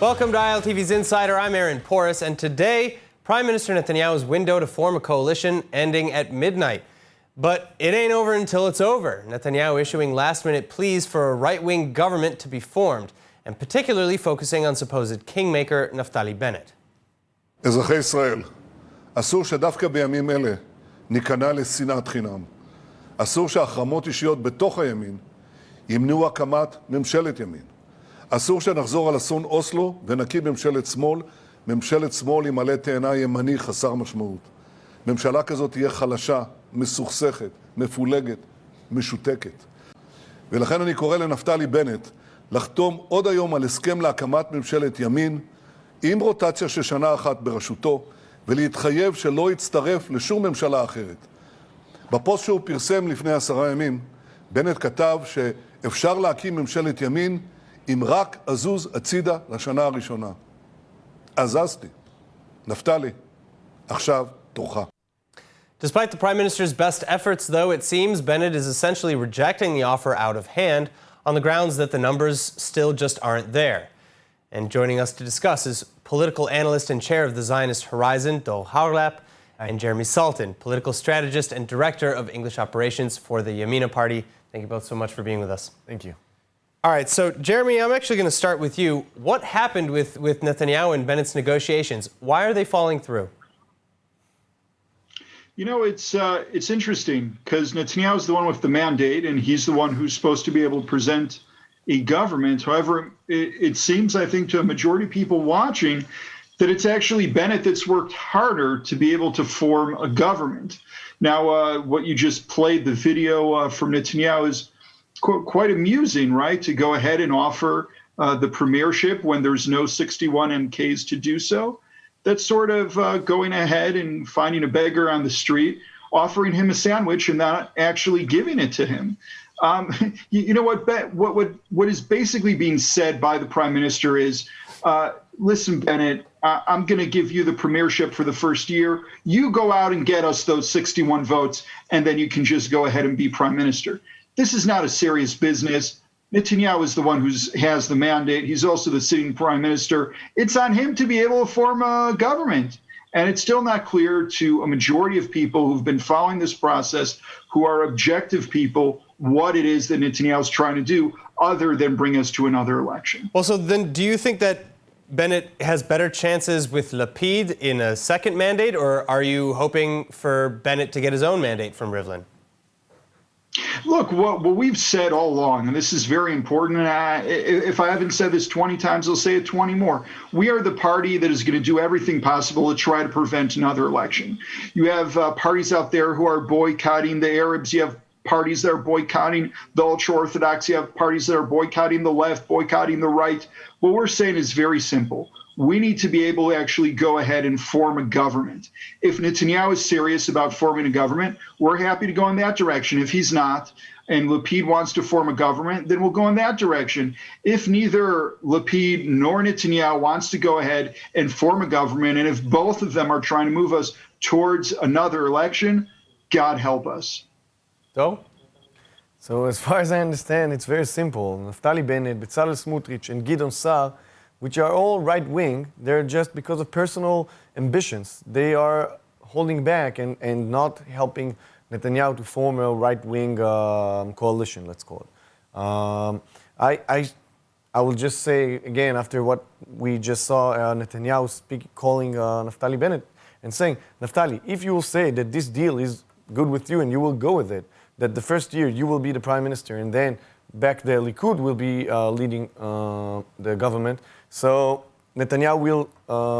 Welcome to ILTV's Insider. I'm Aaron Porras, and today, Prime Minister Netanyahu's window to form a coalition ending at midnight. But it ain't over until it's over. Netanyahu issuing last-minute pleas for a right-wing government to be formed, and particularly focusing on supposed kingmaker Naftali Bennett. אזרחי ישראל, אסור שדווקא בימים אלה ניכנע לשנאת חינם. אסור שהחרמות אישיות בתוך הימין ימנעו הקמת ממשלת ימין. אסור שנחזור על אסון אוסלו ונקים ממשלת שמאל עם עלה תאנה ימני חסר משמעות. ממשלה כזאת תהיה חלשה, מסוכסכת, מפולגת, משותקת. ולכן אני קורא לנפתלי בנט לחתום עוד היום על הסכם להקמת ממשלת ימין עם רוטציה של שנה אחת בראשותו ולהתחייב שלא יצטרף לשום ממשלה אחרת. בפוסט שהוא פרסם לפני 10 ימים, בנט כתב שאפשר להקים ממשלת ימין אם רק אזוז הצידה לשנה הראשונה. עזזתי. נפתלי, עכשיו תורך. Despite the Prime Minister's best efforts, though, it seems Bennett is essentially rejecting the offer out of hand on the grounds that the numbers still just aren't there. And joining us to discuss is political analyst and chair of the Zionist Horizon, Harlap, and Jeremy Saltan, political strategist and director of English operations for the Yamina party. Thank you both so much for being with us. Thank you. All right, so Jeremy, I'm actually going to start with you. What happened with Netanyahu and Bennett's negotiations? Why are they falling through? You know, it's interesting because Netanyahu's the one with the mandate, and he's the one who's supposed to be able to present a government. However, it seems, I think, to a majority of people watching, that it's actually Bennett that's worked harder to be able to form a government. Now, what you just played, the video from Netanyahu, is quite amusing, right? To go ahead and offer the premiership when there's no 61 MKs to do so. That's sort of going ahead and finding a beggar on the street, offering him a sandwich and not actually giving it to him. You know what is basically being said by the Prime Minister is, listen, Bennett, I'm going to give you the premiership for the first year. You go out and get us those 61 votes, and then you can just go ahead and be Prime Minister. This is not a serious business. Netanyahu is the one who has the mandate. He's also the sitting Prime Minister. It's on him to be able to form a government. And it's still not clear to a majority of people who've been following this process, who are objective people, what it is that Netanyahu is trying to do other than bring us to another election. Well, so then do you think that Bennett has better chances with Lapid in a second mandate, or are you hoping for Bennett to get his own mandate from Rivlin? Look, what we've said all along, and this is very important, and if I haven't said this 20 times, I'll say it 20 more. We are the party that is going to do everything possible to try to prevent another election. You have parties out there who are boycotting the Arabs. You have parties that are boycotting the ultra-Orthodox. You have parties that are boycotting the left, boycotting the right. What we're saying is very simple. We need to be able to actually go ahead and form a government. If Netanyahu is serious about forming a government, we're happy to go in that direction. If he's not, and Lapid wants to form a government, then we'll go in that direction. If neither Lapid nor Netanyahu wants to go ahead and form a government, and if both of them are trying to move us towards another election, God help us. So as far as I understand, it's very simple. Naftali Bennett, Bezalel Smotrich, and Gideon Sa'ar, which are all right-wing, they're just because of personal ambitions. They are holding back and not helping Netanyahu to form a right-wing coalition, let's call it. I will just say, again, after what we just saw Netanyahu calling Naftali Bennett and saying, Naftali, if you will say that this deal is good with you and you will go with it, that the first year you will be the Prime Minister and then back the Likud will be leading the government. So Netanyahu will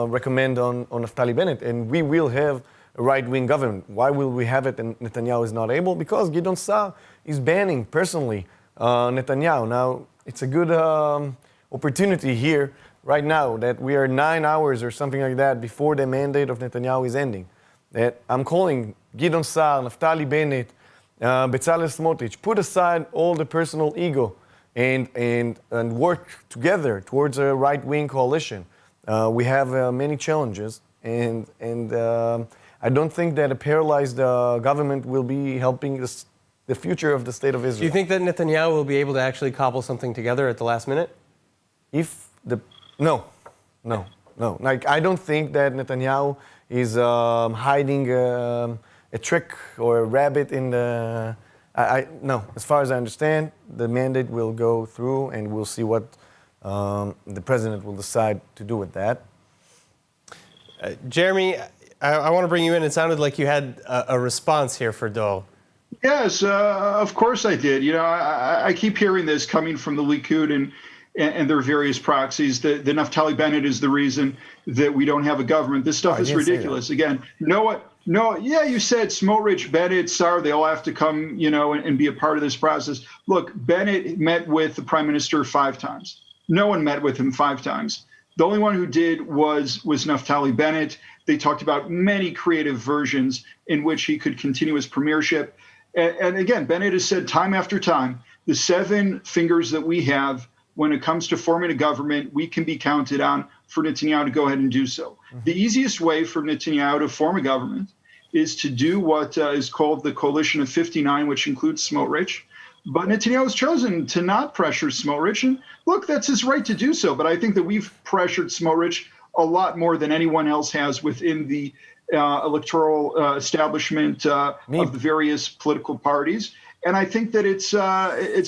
recommend on Naftali Bennett, and we will have a right-wing government. Why will we have it and Netanyahu is not able? Because Gideon Sa'ar is banning personally Netanyahu. Now, it's a good opportunity here right now that we are 9 hours or something like that before the mandate of Netanyahu is ending. That I'm calling Gideon Sa'ar, Naftali Bennett, Bezalel Smotrich, put aside all the personal ego and work together towards a right-wing coalition. We have many challenges, and I don't think that a paralyzed government will be helping the future of the state of Israel. Do you think that Netanyahu will be able to actually cobble something together at the last minute? No. No. Like, I don't think that Netanyahu is hiding a trick or a rabbit in the... No, as far as I understand, the mandate will go through and we'll see what the president will decide to do with that. Jeremy, I want to bring you in. It sounded like you had a response here for Dole. Yes, of course I did. You know, I keep hearing this coming from the Likud and their various proxies that Naftali Bennett is the reason that we don't have a government. This stuff is ridiculous. Again, you said Smotrich, Bennett, Sar, they all have to come, you know, and be a part of this process. Look, Bennett met with the prime minister 5 times. No one met with him 5 times. The only one who did was Naftali Bennett. They talked about many creative versions in which he could continue his premiership. And again, Bennett has said time after time, the 7 fingers that we have when it comes to forming a government, we can be counted on for Netanyahu to go ahead and do so. Mm-hmm. The easiest way for Netanyahu to form a government is to do what is called the Coalition of 59, which includes Smotrich. But Netanyahu has chosen to not pressure Smotrich. And look, that's his right to do so. But I think that we've pressured Smotrich a lot more than anyone else has within the electoral establishment of the various political parties. And I think that it's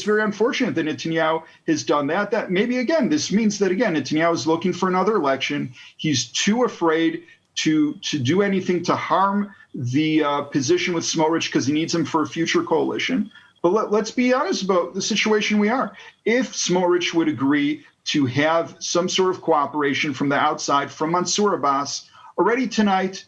very unfortunate that Netanyahu has done that. That maybe, again, this means that, again, Netanyahu is looking for another election. He's too afraid to do anything to harm the position with Smotrich because he needs him for a future coalition. But let's be honest about the situation we are. If Smotrich would agree to have some sort of cooperation from the outside, from Mansour Abbas, already tonight,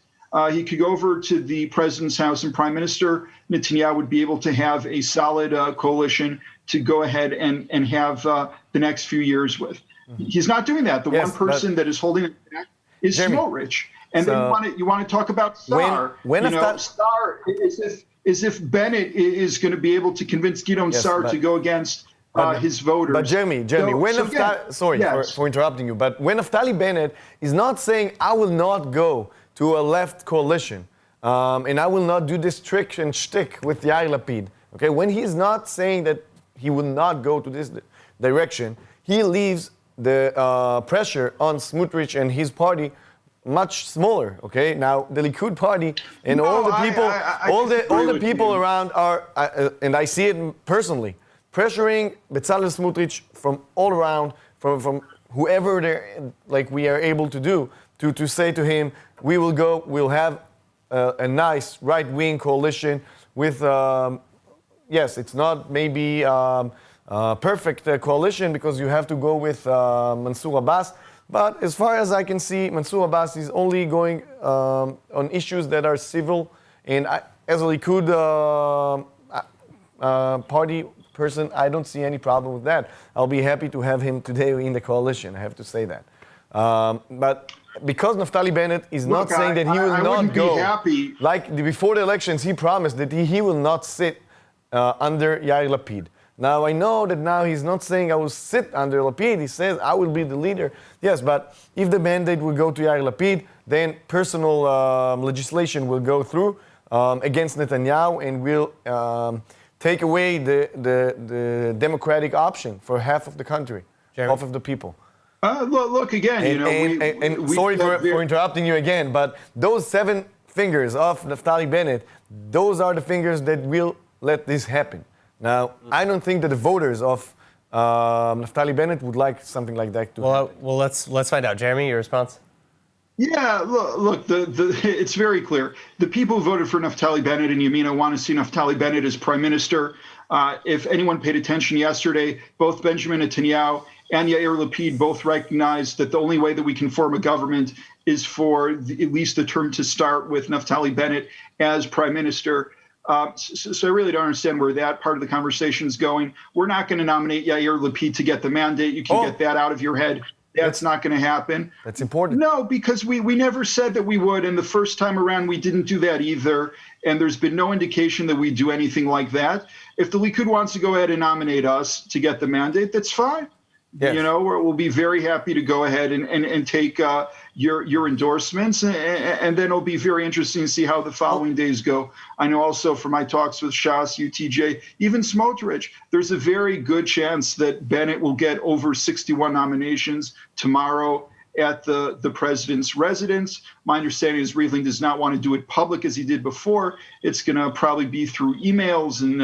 he could go over to the president's house and Prime Minister Netanyahu would be able to have a solid coalition to go ahead and have the next few years with. Mm-hmm. He's not doing that. The one person that is holding it back is Smotrich. And then you want to talk about Sar. Sar is if Bennett is going to be able to convince Gideon Sar to go against his voters. But Jeremy, for interrupting you, but when Naftali Bennett is not saying, I will not go to a left coalition, and I will not do this trick and shtick with Yair Lapid, okay? When he's not saying that he will not go to this direction, he leaves the pressure on Smotrich and his party much smaller, okay? Now, the Likud party and all the people around are, and I see it personally, pressuring Bezalel Smotrich from all around, from whoever we are able to do, to say to him, we'll have a nice right-wing coalition with, yes, it's not maybe perfect coalition because you have to go with Mansour Abbas, but as far as I can see, Mansour Abbas is only going on issues that are civil, and as a Likud party person, I don't see any problem with that. I'll be happy to have him today in the coalition, I have to say that. But because Naftali Bennett is not saying that he will not go, like before the elections, he promised that he will not sit under Yair Lapid. Now, I know that now he's not saying I will sit under Lapid. He says I will be the leader. Yes, but if the mandate will go to Yair Lapid, then personal legislation will go through against Netanyahu and will take away the democratic option for half of the country, half of the people. Look again, sorry for interrupting you again, but those 7 fingers of Naftali Bennett, those are the fingers that will let this happen. Now, I don't think that the voters of Naftali Bennett would like something like that to happen. Well, let's find out. Jeremy, your response? Yeah, look, it's very clear. The people who voted for Naftali Bennett and Yamina want to see Naftali Bennett as prime minister. If anyone paid attention yesterday, both Benjamin Netanyahu and Yair Lapid both recognized that the only way that we can form a government is for at least the term to start with Naftali Bennett as prime minister. So I really don't understand where that part of the conversation is going. We're not going to nominate Yair Lapid to get the mandate. You can get that out of your head. That's not going to happen. That's important. No, because we never said that we would. And the first time around, we didn't do that either. And there's been no indication that we do anything like that. If the Likud wants to go ahead and nominate us to get the mandate, that's fine. Yes. You know, we'll be very happy to go ahead and take your endorsements, and then it'll be very interesting to see how the following days go. I know also from my talks with Shas, UTJ, even Smotrich, there's a very good chance that Bennett will get over 61 nominations tomorrow at the president's residence. My understanding is Rivlin does not want to do it public as he did before. It's going to probably be through emails and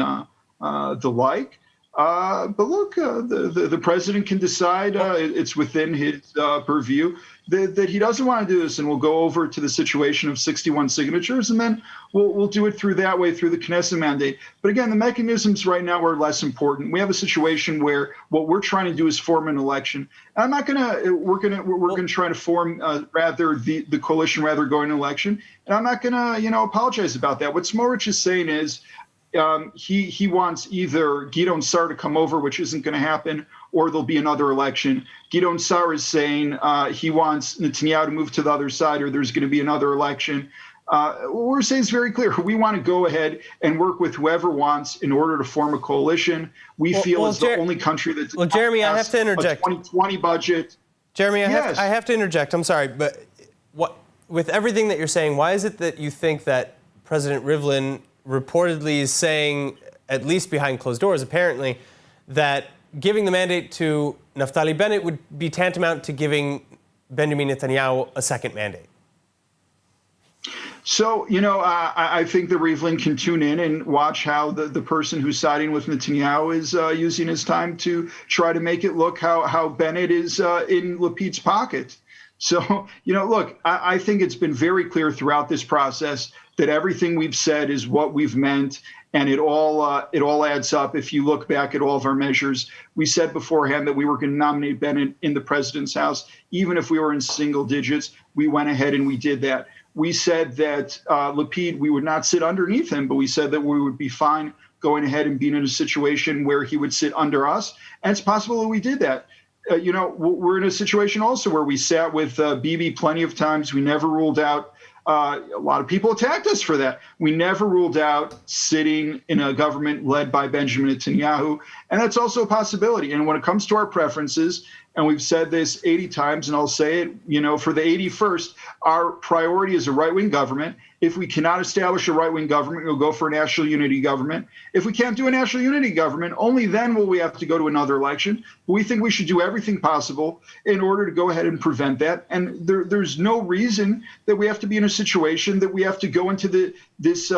the like. But look, the president can decide, it's within his purview, that he doesn't want to do this, and we'll go over to the situation of 61 signatures, and then we'll do it through that way, through the Knesset mandate. But again, the mechanisms right now are less important. We have a situation where what we're trying to do is form an election. And I'm not we're gonna try to form rather the coalition rather going to election. And I'm not gonna apologize about that. What Smotrich is saying is, he wants either Gideon Sa'ar to come over, which isn't going to happen, or there'll be another election. Gideon Sa'ar is saying he wants Netanyahu to move to the other side, or there's going to be another election. What we're saying is very clear. We want to go ahead and work with whoever wants in order to form a coalition. We feel it's the only country that's Jeremy, I have to interject. A 2020 budget. Jeremy, I have to interject. I'm sorry, but with everything that you're saying, why is it that you think that President Rivlin reportedly is saying, at least behind closed doors apparently, that giving the mandate to Naftali Bennett would be tantamount to giving Benjamin Netanyahu a second mandate? So, I think that Rivlin can tune in and watch how the person who's siding with Netanyahu is using his time to try to make it look how Bennett is in Lapid's pocket. So, look, I think it's been very clear throughout this process that everything we've said is what we've meant, and it all adds up. If you look back at all of our measures, we said beforehand that we were going to nominate Bennett in the president's house, even if we were in single digits. We went ahead and we did that. We said that Lapid, we would not sit underneath him, but we said that we would be fine going ahead and being in a situation where he would sit under us, and it's possible that we did that. We're in a situation also where we sat with Bibi plenty of times. We never ruled out. A lot of people attacked us for that. We never ruled out sitting in a government led by Benjamin Netanyahu, and that's also a possibility. And when it comes to our preferences, and we've said this 80 times, and I'll say it, for the 81st, our priority is a right-wing government. If we cannot establish a right-wing government, we'll go for a national unity government. If we can't do a national unity government, only then will we have to go to another election. But we think we should do everything possible in order to go ahead and prevent that. And there's no reason that we have to be in a situation that we have to go into this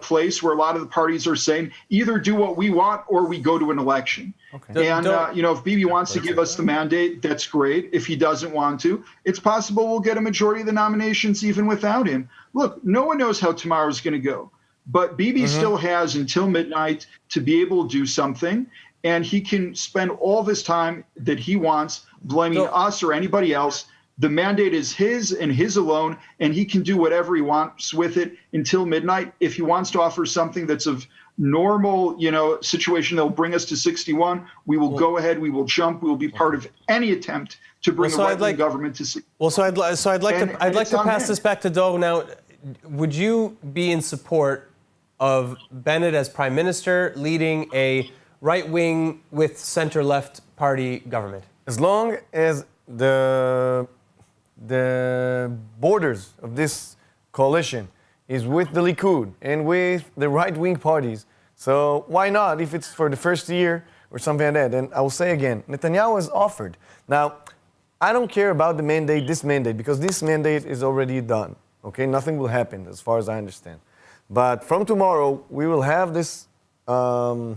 place where a lot of the parties are saying either do what we want or we go to an election. Okay. And, if Bibi wants to give us the mandate, that's great. If he doesn't want to, it's possible we'll get a majority of the nominations even without him. Look, no one knows how tomorrow's going to go, but Bibi still has until midnight to be able to do something, and he can spend all this time that he wants blaming us or anybody else. The mandate is his and his alone, and he can do whatever he wants with it until midnight. If he wants to offer something that's of normal, situation that will bring us to 61, we will go ahead, we will jump, we will be part of any attempt to bring a right-wing government to 61. Well, so I'd like to pass this back to Dov now. Would you be in support of Bennett as prime minister leading a right-wing with center-left party government? As long as the borders of this coalition is with the Likud and with the right-wing parties. So why not if it's for the first year or something like that? And I will say again, Netanyahu has offered. Now, I don't care about the mandate, this mandate, because this mandate is already done. Okay, nothing will happen as far as I understand. But from tomorrow, we will have this fight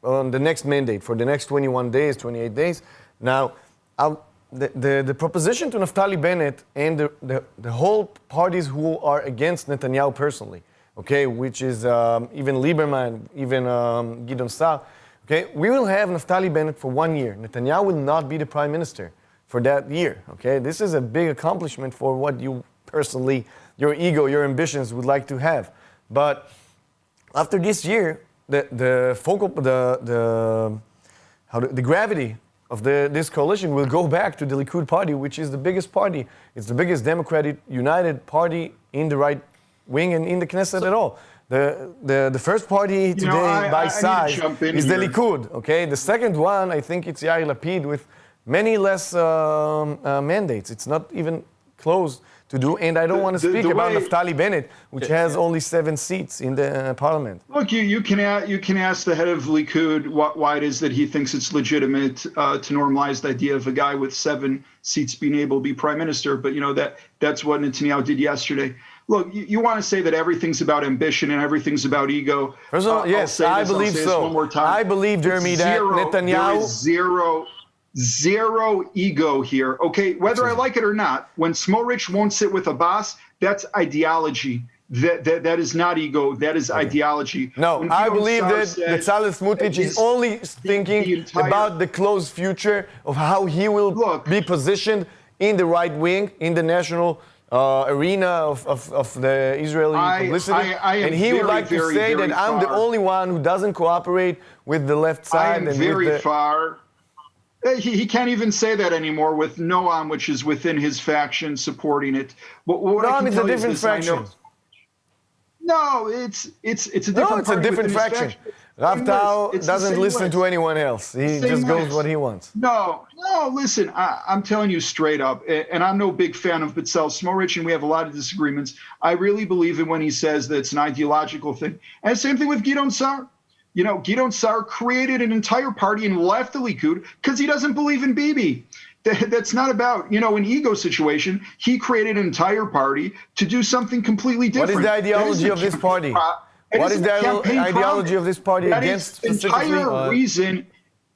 on the next mandate for the next 21 days, 28 days. Now, the proposition to Naftali Bennett and the whole parties who are against Netanyahu personally, okay, which is even Lieberman, even Gideon Sa'ar, okay, we will have Naftali Bennett for 1 year. Netanyahu will not be the prime minister for that year, okay? This is a big accomplishment for what you personally, your ego, your ambitions would like to have. But after this year, the gravity of this coalition will go back to the Likud party, which is the biggest party. It's the biggest Democratic United party in the right wing and in the Knesset at all. The first party today by size is the Likud. Okay, the second one, I think it's Yair Lapid with many less mandates. It's not even close to do. And I don't want to speak about way- Naftali Bennett, which has only 7 seats in the parliament. Look, you can ask the head of Likud why it is that he thinks it's legitimate to normalize the idea of a guy with 7 seats being able to be prime minister. But that's what Netanyahu did yesterday. Look, you want to say that everything's about ambition and everything's about ego. First of all, yes, I believe so. One more time. I believe, Jeremy, that Netanyahu... There is zero ego here, okay? Whether I like it or not, when Smotrich won't sit with a boss, that's ideology. That is not ego, that is ideology. No, When I Gideon believe Sa'ar that said Bezalel Smotrich is only thinking about the close future of how he will be positioned in the right wing, in the national arena of the Israeli publicity. And he would like to say that I'm the only one who doesn't cooperate with the left side. I am very far. He can't even say that anymore with Noam, which is within his faction, supporting it. But what I can it's tell a you is different this, I know- faction. No, it's a different. No, it's a party different within his faction. Rav Same Tao list. It's the doesn't same listen list. to anyone else. He Same just goes list. what he wants. No, listen, I'm telling you straight up, and I'm no big fan of Bezalel Smotrich, and we have a lot of disagreements. I really believe in when he says that it's an ideological thing. And same thing with Gideon Sa'ar. Gideon Sa'ar created an entire party and left the Likud because he doesn't believe in Bibi. That's not about, an ego situation. He created an entire party to do something completely different. What is the ideology of this party? What is the ideology of this party against specifically?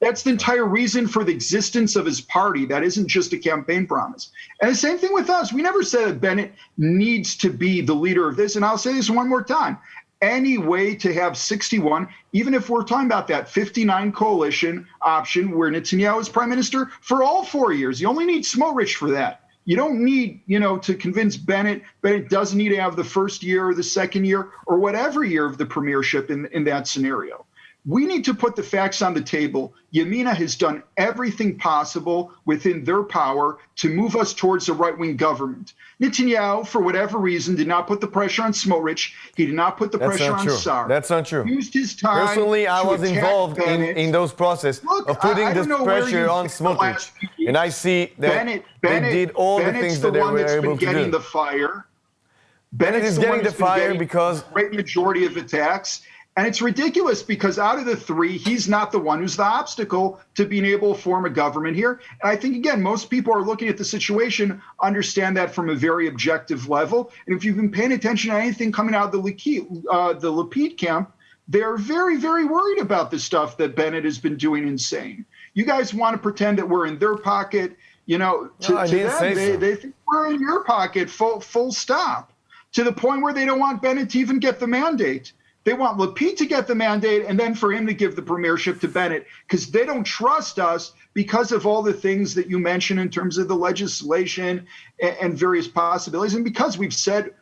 That's the entire reason for the existence of his party. That isn't just a campaign promise. And the same thing with us. We never said that Bennett needs to be the leader of this. And I'll say this one more time. Any way to have 61, even if we're talking about that 59 coalition option where Netanyahu is prime minister for all 4 years, you only need Smotrich for that. You don't need, to convince Bennett. Bennett doesn't need to have the first year or the second year or whatever year of the premiership in that scenario. We need to put the facts on the table. Yamina has done everything possible within their power to move us towards a right-wing government. Netanyahu, for whatever reason, did not put the pressure on Smotrich. He did not put the pressure on Sa'ar. That's not true. He used his time. Personally, I was attack involved Bennett. in those processes of putting this pressure on Smotrich. And I see that they did all the things that they were able to do. Getting the fire. Bennett is getting the fire because the great majority of attacks. And it's ridiculous because out of the 3, he's not the one who's the obstacle to being able to form a government here. And I think, again, most people are looking at the situation, understand that from a very objective level. And if you've been paying attention to anything coming out of the Lapid camp, they're very, very worried about the stuff that Bennett has been doing insane. You guys want to pretend that we're in their pocket. To them, they think we're in your pocket, full stop, to the point where they don't want Bennett to even get the mandate. They want Lapid to get the mandate and then for him to give the premiership to Bennett because they don't trust us because of all the things that you mentioned in terms of the legislation and various possibilities. And because we've said,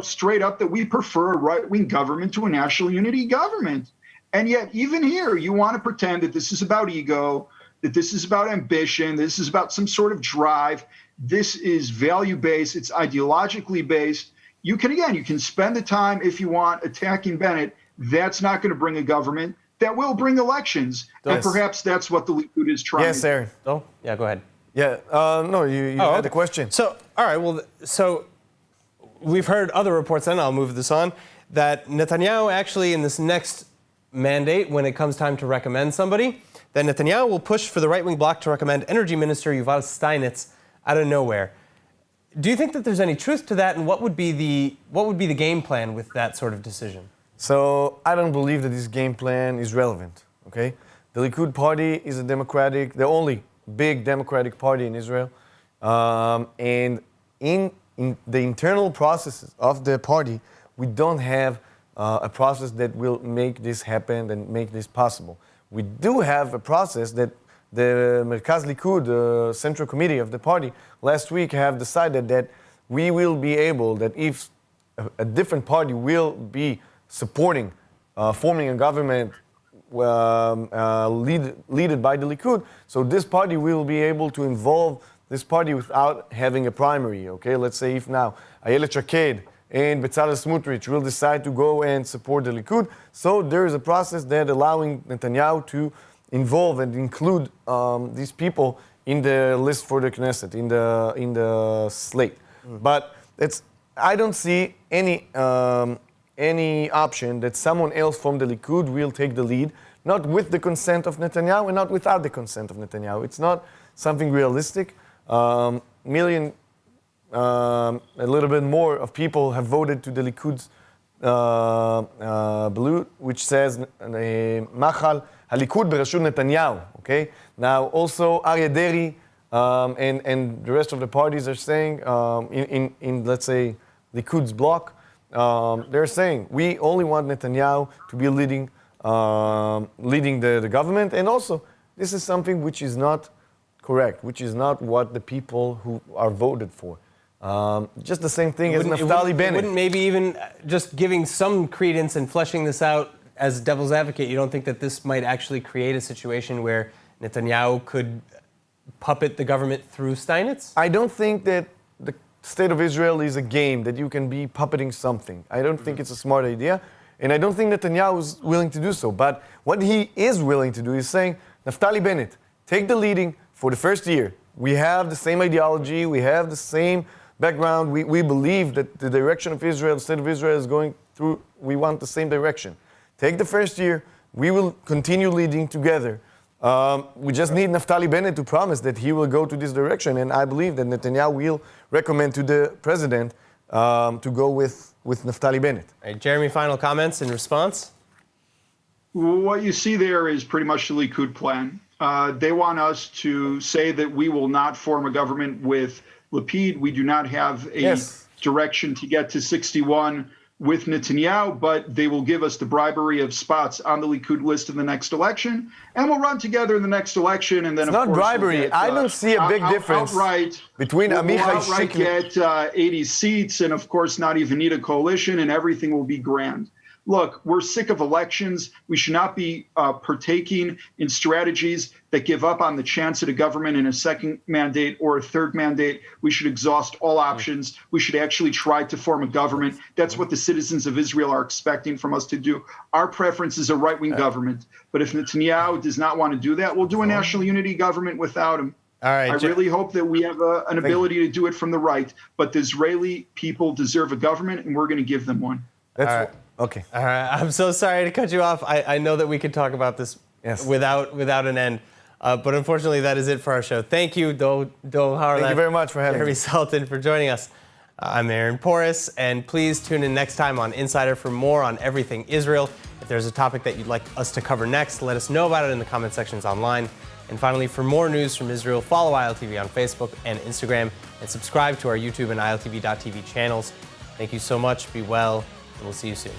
straight up that we prefer a right-wing government to a national unity government. And yet, even here, you want to pretend that this is about ego, that this is about ambition, this is about some sort of drive. This is value-based. It's ideologically based. You can spend the time, if you want, attacking Bennett. That's not going to bring a government. That will bring elections. And perhaps that's what the Likud is trying to do. Yes, Aaron. Oh, yeah, go ahead. Yeah, no, you had the question. So, all right, well, so we've heard other reports, and I'll move this on, that Netanyahu actually in this next mandate, when it comes time to recommend somebody, that Netanyahu will push for the right-wing bloc to recommend Energy Minister Yuval Steinitz out of nowhere. Do you think that there's any truth to that, and what would be the game plan with that sort of decision? So I don't believe that this game plan is relevant. Okay, the Likud party is the only big democratic party in Israel, and in the internal processes of the party, we don't have a process that will make this happen and make this possible. We do have a process that the Merkaz Likud, the Central Committee of the party, last week have decided that we will be able, that if a different party will be supporting forming a government led by the Likud, so this party will be able to involve this party without having a primary, okay? Let's say if now Ayelet Shaked and Bezalel Smotrich will decide to go and support the Likud, so there is a process that allowing Netanyahu to involve and include these people in the list for the Knesset, in the slate. But I don't see any option that someone else from the Likud will take the lead, not with the consent of Netanyahu and not without the consent of Netanyahu. It's not something realistic. A little bit more of people have voted to the Likud's blue, which says Machal Halikud Berashut Netanyahu. Okay. Now also Aryeh Deri and the rest of the parties are saying in let's say Likud's bloc, they're saying we only want Netanyahu to be leading the government, and also this is something which is not correct, which is not what the people who are voted for. Just the same thing as Naftali Bennett. Wouldn't maybe even just giving some credence and fleshing this out as devil's advocate, you don't think that this might actually create a situation where Netanyahu could puppet the government through Steinitz? I don't think that the state of Israel is a game that you can be puppeting something. I don't think it's a smart idea, and I don't think Netanyahu is willing to do so. But what he is willing to do is saying, Naftali Bennett, take the leading for the first year. We have the same ideology, we have the same background, we believe that the direction of Israel, the state of Israel is going through, we want the same direction. Take the first year, we will continue leading together. We just need Naftali Bennett to promise that he will go to this direction, and I believe that Netanyahu will recommend to the president to go with Naftali Bennett. All right, Jeremy, final comments in response? What you see there is pretty much the Likud plan. They want us to say that we will not form a government with Lapid. We do not have a direction to get to 61 with Netanyahu, but they will give us the bribery of spots on the Likud list in the next election, and we'll run together in the next election. And then, it's of not course, bribery. We'll get, I don't see a big difference between Amichai Shikli. We'll outright get 80 seats, and of course, not even need a coalition, and everything will be grand. Look, we're sick of elections. We should not be partaking in strategies that give up on the chance at a government in a second mandate or a third mandate. We should exhaust all options. We should actually try to form a government. That's what the citizens of Israel are expecting from us to do. Our preference is a right-wing government. But if Netanyahu does not want to do that, we'll do a national unity government without him. All right, I really hope that we have an ability to do it from the right. But the Israeli people deserve a government, and we're going to give them one. That's all right. Okay. All right. I'm so sorry to cut you off. I know that we could talk about this without an end. But unfortunately, that is it for our show. Thank you, Harlap. Thank you very much for having me. Saltan for joining us. I'm Aaron Porras, and please tune in next time on Insider for more on everything Israel. If there's a topic that you'd like us to cover next, let us know about it in the comment sections online. And finally, for more news from Israel, follow ILTV on Facebook and Instagram, and subscribe to our YouTube and ILTV.tv channels. Thank you so much. Be well, and we'll see you soon.